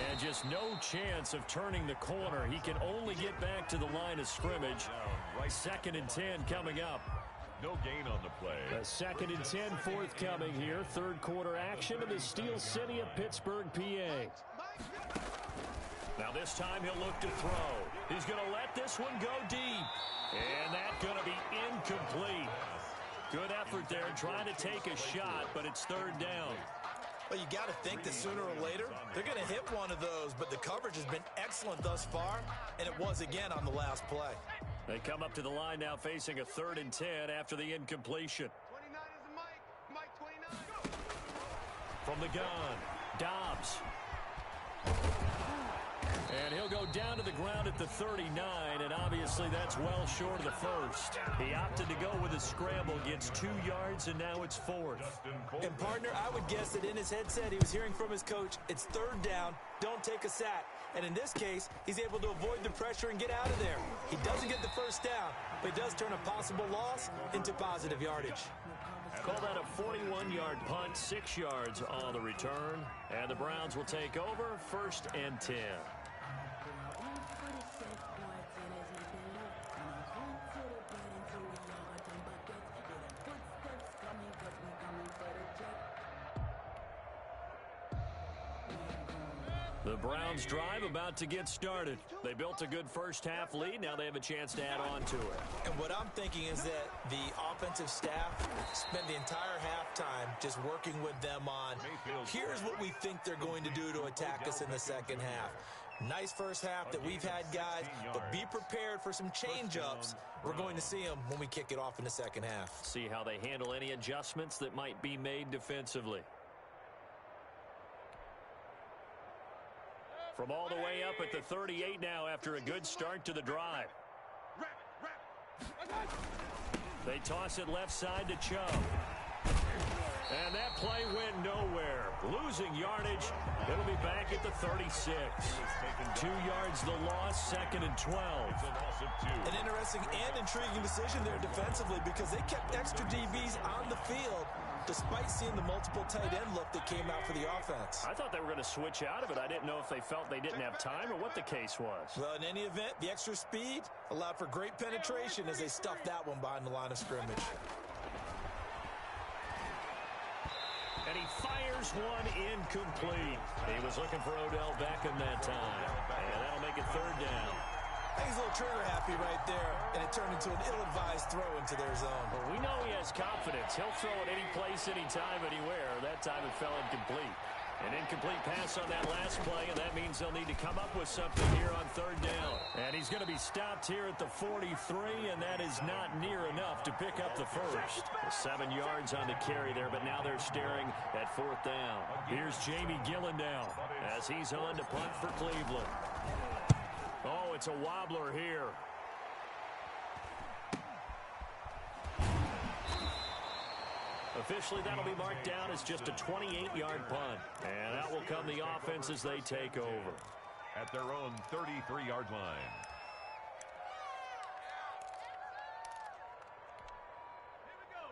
[SPEAKER 2] And just no chance of turning the corner. He can only get back to the line of scrimmage. Second and 10 coming up.
[SPEAKER 4] No gain on the play.
[SPEAKER 2] A second and 10 forthcoming here. Third quarter action in the Steel City of Pittsburgh, PA. Now this time he'll look to throw. He's going to let this one go deep. And that's going to be incomplete. Good effort there trying to take a shot, but it's third down.
[SPEAKER 3] Well, you got to think that sooner or later they're going to hit one of those, but the coverage has been excellent thus far, and it was again on the last play.
[SPEAKER 2] They come up to the line now facing a 3rd and 10 after the incompletion.
[SPEAKER 5] 29 is the Mike 29.
[SPEAKER 2] From the gun, Dobbs. And he'll go down to the ground at the 39, and obviously that's well short of the first. He opted to go with a scramble, gets 2 yards, and now it's 4th.
[SPEAKER 3] And, partner, I would guess that in his headset he was hearing from his coach, it's 3rd down, don't take a sack. And in this case, he's able to avoid the pressure and get out of there. He doesn't get the first down, but he does turn a possible loss into positive yardage.
[SPEAKER 2] Call that a 41-yard punt, 6 yards on the return. And the Browns will take over, 1st and 10. The Browns drive about to get started. They built a good first-half lead. Now they have a chance to add on to it.
[SPEAKER 3] And what I'm thinking is that the offensive staff spent the entire halftime just working with them on, here's what we think they're going to do to attack us in the second half. Nice first half that we've had, guys, but be prepared for some change-ups. We're going to see them when we kick it off in the second half.
[SPEAKER 2] See how they handle any adjustments that might be made defensively. From all the way up at the 38 now after a good start to the drive. They toss it left side to Chubb. And that play went nowhere. Losing yardage. It'll be back at the 36. 2 yards the loss, 2nd and 12.
[SPEAKER 3] An interesting and intriguing decision there defensively because they kept extra DBs on the field. despite seeing the multiple tight end look that came out for the offense.
[SPEAKER 2] I thought they were going to switch out of it. I didn't know if they felt they didn't have time or what the case was.
[SPEAKER 3] Well, in any event, the extra speed allowed for great penetration as they stuffed that one behind the line of scrimmage.
[SPEAKER 2] And he fires one incomplete. He was looking for Odell Beckham that time. And that'll make it third down.
[SPEAKER 3] I think he's a little trigger happy right there, and it turned into an ill-advised throw into their zone.
[SPEAKER 2] Well, we know he has confidence. He'll throw it any place, anytime, anywhere. That time it fell incomplete. An incomplete pass on that last play, and that means they'll need to come up with something here on third down. And he's going to be stopped here at the 43, and that is not near enough to pick up the first. 7 yards on the carry there, but now they're staring at fourth down. Here's Jamie Gillendow as he's on to punt for Cleveland. Oh, it's a wobbler here. Officially, that'll be marked down as just a 28-yard punt. And out will come the offense as they take over.
[SPEAKER 4] At their own 33-yard line.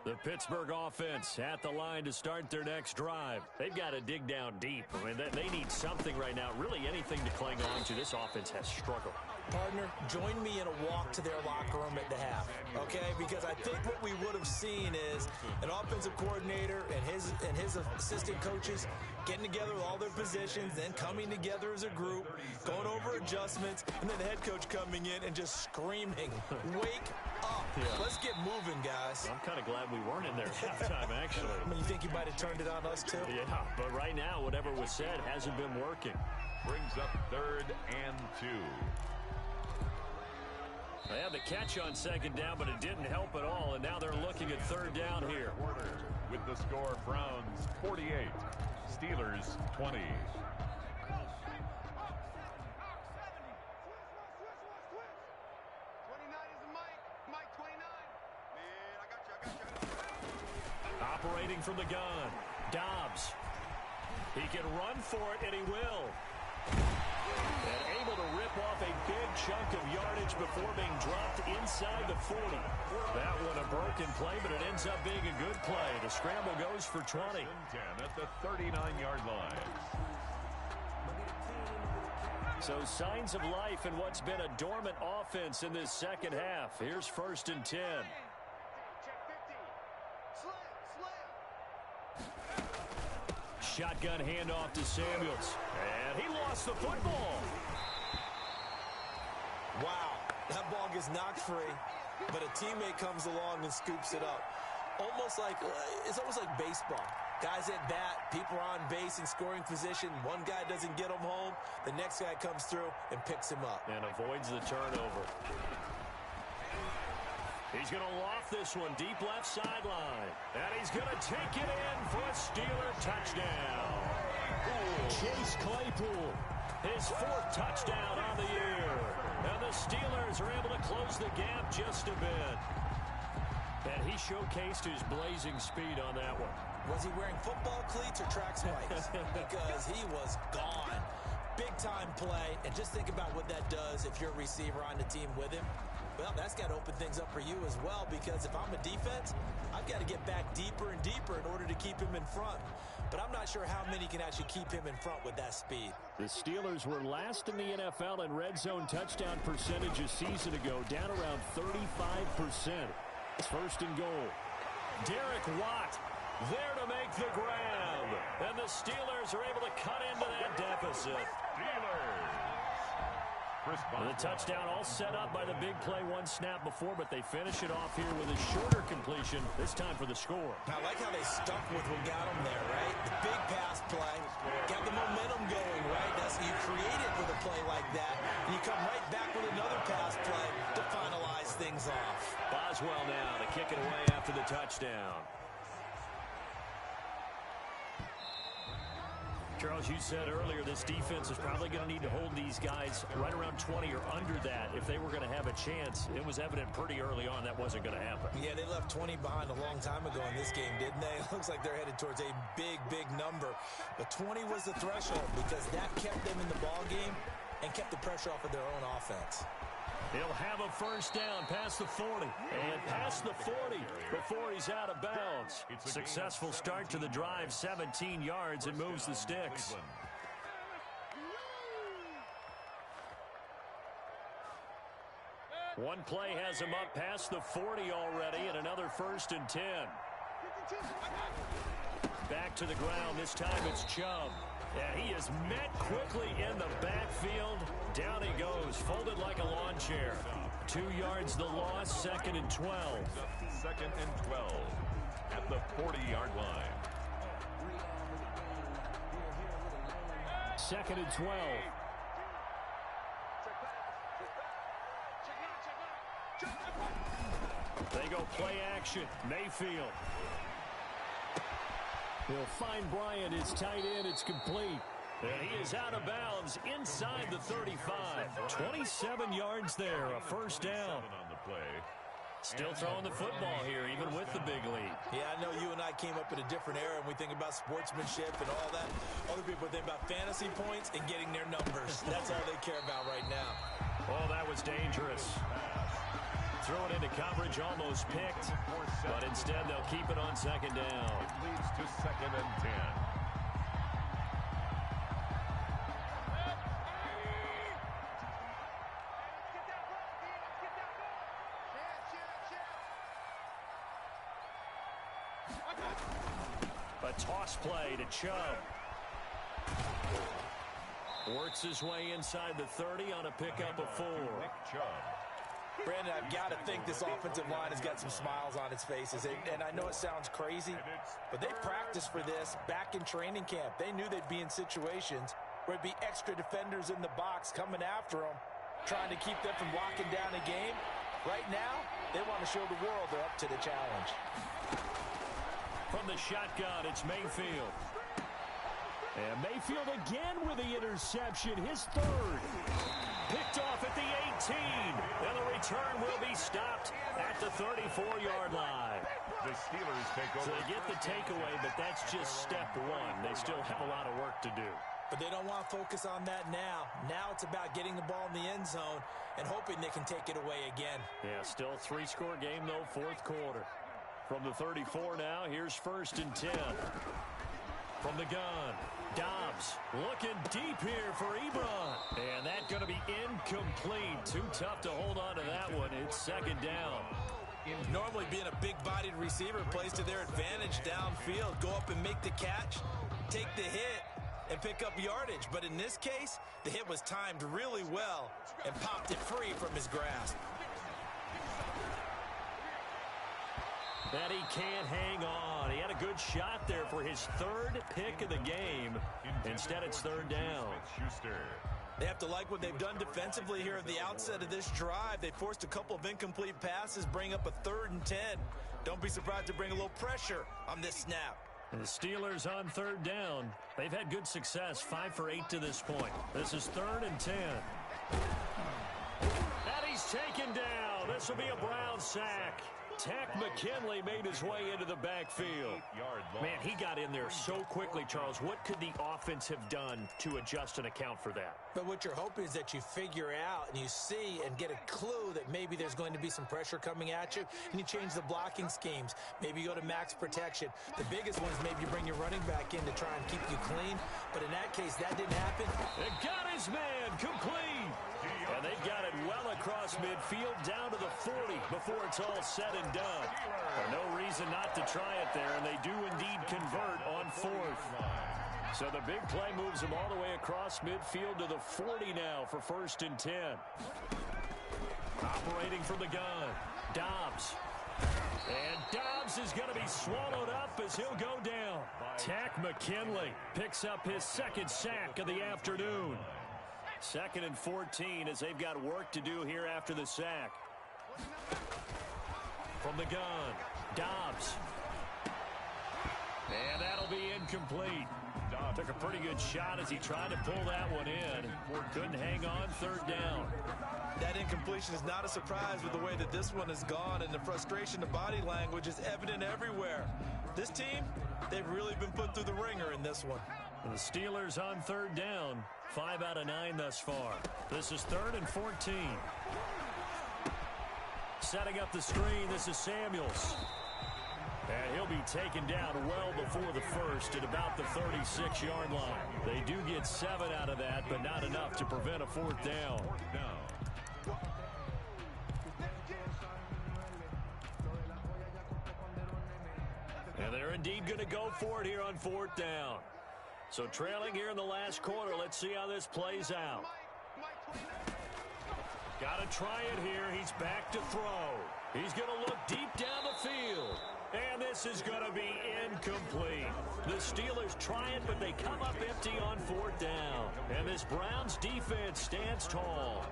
[SPEAKER 2] The Pittsburgh offense at the line to start their next drive. They've got to dig down deep. I mean, they need something right now, really anything to cling on to. This offense has struggled.
[SPEAKER 3] Partner, join me in a walk to their locker room at the half, okay? Because I think what we would have seen is an offensive coordinator and his assistant coaches getting together with all their positions, then coming together as a group, going over adjustments, and then the head coach coming in and just screaming, wake up. Yeah. Let's get moving, guys.
[SPEAKER 2] I'm kind of glad we weren't in there at halftime, actually.
[SPEAKER 3] I mean, you think you might have turned it on us, too?
[SPEAKER 2] Yeah, but right now, whatever was said hasn't been working.
[SPEAKER 4] Brings up 3rd and 2.
[SPEAKER 2] They had the catch on second down, but it didn't help at all, and now they're looking at third down here.
[SPEAKER 4] With the score, Browns 48, Steelers 20.
[SPEAKER 5] 29 is Mike 29. Man, I got you.
[SPEAKER 2] Operating from the gun, Dobbs. He can run for it, and he will. And able to rip off a big chunk of yardage before being dropped inside the 40. That one a broken play, but it ends up being a good play. The scramble goes for 20.
[SPEAKER 4] 10 at the 39-yard line.
[SPEAKER 2] So signs of life in what's been a dormant offense in this second half. Here's 1st and 10.
[SPEAKER 5] Check 50. Slam.
[SPEAKER 2] Shotgun handoff to Samuels. And he lost the football.
[SPEAKER 3] Wow, that ball gets knocked free, but a teammate comes along and scoops it up. It's almost like baseball. Guys at bat, people are on base in scoring position. One guy doesn't get him home. The next guy comes through and picks him up.
[SPEAKER 2] And avoids the turnover. He's going to loft this one deep left sideline. And he's going to take it in for a Steeler touchdown. Chase Claypool, his 4th touchdown on the year. And the Steelers are able to close the gap just a bit. And he showcased his blazing speed on that one.
[SPEAKER 3] Was he wearing football cleats or track spikes? Because he was gone. Big-time play. And just think about what that does if you're a receiver on the team with him. Well, that's got to open things up for you as well, because if I'm a defense, I've got to get back deeper and deeper in order to keep him in front. But I'm not sure how many can actually keep him in front with that speed.
[SPEAKER 2] The Steelers were last in the NFL in red zone touchdown percentage a season ago, down around 35%. It's 1st and goal. Derek Watt there to make the grab. And the Steelers are able to cut into that deficit. And the touchdown all set up by the big play one snap before, but they finish it off here with a shorter completion, this time for the score.
[SPEAKER 3] I like how they stuck with what got them there, right? The big pass play, got the momentum going, right? You create it with a play like that, and you come right back with another pass play to finalize things off.
[SPEAKER 2] Boswell now to kick it away after the touchdown. Charles, you said earlier this defense is probably going to need to hold these guys right around 20 or under that if they were going to have a chance. It was evident pretty early on that wasn't going to happen.
[SPEAKER 3] Yeah, they left 20 behind a long time ago in this game, didn't they? It looks like they're headed towards a big, big number. But 20 was the threshold because that kept them in the ball game and kept the pressure off of their own offense.
[SPEAKER 2] He'll have a first down past the 40. And past the 40 before he's out of bounds. Successful start to the drive, 17 yards, and moves the sticks. One play has him up past the 40 already, and another 1st and 10. Back to the ground. This time it's Chubb. And he is met quickly in the backfield. Down he goes, folded like a lawn chair. 2 yards the loss, 2nd and 12.
[SPEAKER 4] 2nd and 12 at the 40-yard line.
[SPEAKER 2] 2nd and 12. They go play action. Mayfield. He'll find Bryant, his tight end. It's complete. And he is out of bounds inside the 35. 27 yards there, a first down.
[SPEAKER 4] On the play.
[SPEAKER 2] Still throwing the football here, even with the big lead.
[SPEAKER 3] Yeah, I know you and I came up in a different era, and we think about sportsmanship and all that. Other people think about fantasy points and getting their numbers. That's all they care about right now.
[SPEAKER 2] Oh, that was dangerous. Throw it into coverage, almost picked, but instead they'll keep it on 2nd down.
[SPEAKER 4] It leads to 2nd and 10.
[SPEAKER 2] A toss play to Chubb. Works his way inside the 30 on a pickup of 4.
[SPEAKER 4] Nick Chubb.
[SPEAKER 3] Brandon, I've got to think this offensive line has got some smiles on its faces. And I know it sounds crazy, but they practiced for this back in training camp. They knew they'd be in situations where it'd be extra defenders in the box coming after them, trying to keep them from locking down a game. Right now, they want to show the world they're up to the challenge.
[SPEAKER 2] From the shotgun, it's Mayfield. And Mayfield again with the interception, his 3rd. Picked off at the 18. And the return will be stopped at the 34-yard line.
[SPEAKER 4] The Steelers take over.
[SPEAKER 2] So they get the takeaway, but that's just step 1. They still have a lot of work to do.
[SPEAKER 3] But they don't want to focus on that now. Now it's about getting the ball in the end zone and hoping they can take it away again.
[SPEAKER 2] Yeah, still 3-score game, though, 4th quarter. From the 34 now, here's 1st and 10. From the gun, Dobbs looking deep here for Ebron. And that's going to be incomplete. Too tough to hold on to that one. It's 2nd down.
[SPEAKER 3] Normally being a big-bodied receiver plays to their advantage downfield. Go up and make the catch, take the hit, and pick up yardage. But in this case, the hit was timed really well and popped it free from his grasp.
[SPEAKER 2] That he can't hang on. He had a good shot there for his 3rd pick of the game. Instead, it's 3rd down.
[SPEAKER 3] They have to like what they've done defensively here at the outset of this drive. They forced a couple of incomplete passes, bring up a 3rd and 10. Don't be surprised to bring a little pressure on this snap.
[SPEAKER 2] And the Steelers on 3rd down. They've had good success, 5 for 8 to this point. This is 3rd and 10. And he's taken down. This will be a Brown sack. Tack McKinley made his way into the backfield. Man, he got in there so quickly, Charles. What could the offense have done to adjust and account for that?
[SPEAKER 3] But what you're hoping is that you figure out and you see and get a clue that maybe there's going to be some pressure coming at you, and you change the blocking schemes. Maybe you go to max protection. The biggest one is maybe you bring your running back in to try and keep you clean. But in that case, that didn't happen.
[SPEAKER 2] It got his man complete. And they got it well across midfield down to the 40 before it's all said and done. No reason not to try it there, and they do indeed convert on 4th. So the big play moves them all the way across midfield to the 40 now for 1st and 10. Operating from the gun, Dobbs. And Dobbs is going to be swallowed up as he'll go down. Tack McKinley picks up his 2nd sack of the afternoon. 2nd and 14 as they've got work to do here after the sack. From the gun, Dobbs. And that'll be incomplete. Took a pretty good shot as he tried to pull that one in. Couldn't hang on, 3rd down.
[SPEAKER 3] That incompletion is not a surprise with the way that this one has gone, and the frustration of body language is evident everywhere. This team, they've really been put through the ringer in this one.
[SPEAKER 2] The Steelers on 3rd down. 5 out of 9 thus far. This is 3rd and 14. Setting up the screen, this is Samuels. And he'll be taken down well before the first at about the 36-yard line. They do get 7 out of that, but not enough to prevent a fourth down. And they're indeed going to go for it here on fourth down. So trailing here in the last quarter, let's see how this plays out. Got to try it here. He's back to throw. He's going to look deep down the field. And this is going to be incomplete. The Steelers try it, but they come up empty on fourth down. And this Browns defense stands tall.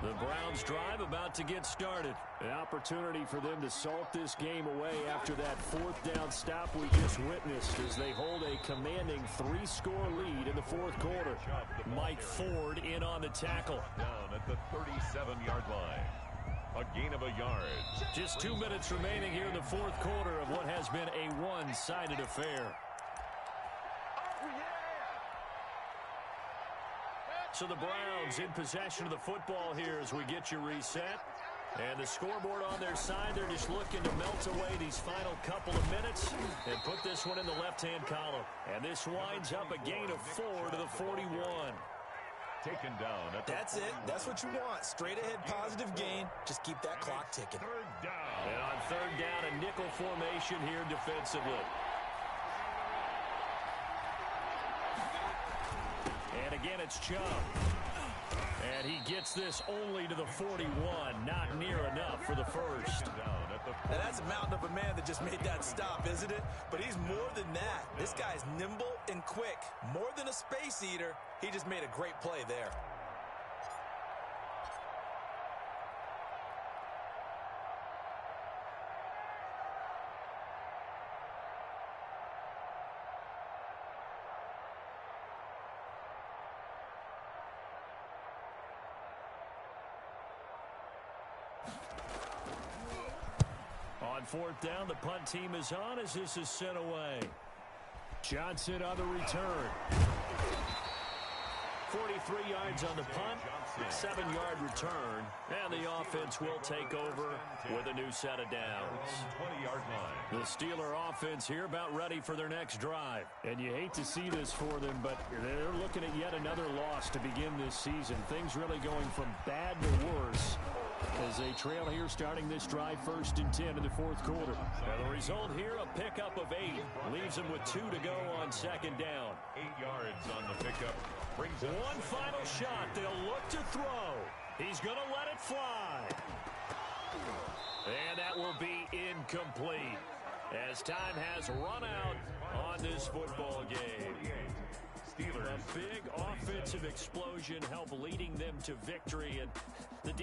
[SPEAKER 2] The Browns drive about to get started. An opportunity for them to salt this game away after that fourth down stop we just witnessed as they hold a commanding 3-score lead in the fourth quarter. Mike Ford in on the tackle.
[SPEAKER 4] Down at the 37-yard line. A gain of a yard.
[SPEAKER 2] Just 2 minutes remaining here in the fourth quarter of what has been a one-sided affair. So the Browns in possession of the football here as we get you reset. And the scoreboard on their side, they're just looking to melt away these final couple of minutes and put this one in the left-hand column. And this winds up a gain of 4 to the 41.
[SPEAKER 4] Taken down.
[SPEAKER 3] That's it. That's what you want. Straight ahead positive gain. Just keep that clock ticking.
[SPEAKER 4] Third down.
[SPEAKER 2] And on third down, a nickel formation here defensively. And again, it's Chubb. And he gets this only to the 41. Not near enough for the first.
[SPEAKER 3] Now that's a mountain of a man that just made that stop, isn't it? But he's more than that. This guy's nimble and quick. More than a space eater. He just made a great play there.
[SPEAKER 2] On fourth down, the punt team is on as this is sent away. Johnson on the return. 43 yards on the punt, 7-yard return, and the offense will take over with a new set of downs.
[SPEAKER 4] 20-yard line.
[SPEAKER 2] The Steeler offense here about ready for their next drive. And you hate to see this for them, but they're looking at yet another loss to begin this season. Things really going from bad to worse as they trail here starting this drive 1st and 10 in the fourth quarter. Now the result here, a pickup of 8. Leaves them with 2 to go on second down.
[SPEAKER 4] 8 yards on the pickup.
[SPEAKER 2] One final shot. They'll look to throw. He's going to let it fly. And that will be incomplete as time has run out on this football game.
[SPEAKER 4] Steelers.
[SPEAKER 2] A big offensive explosion helped leading them to victory, and the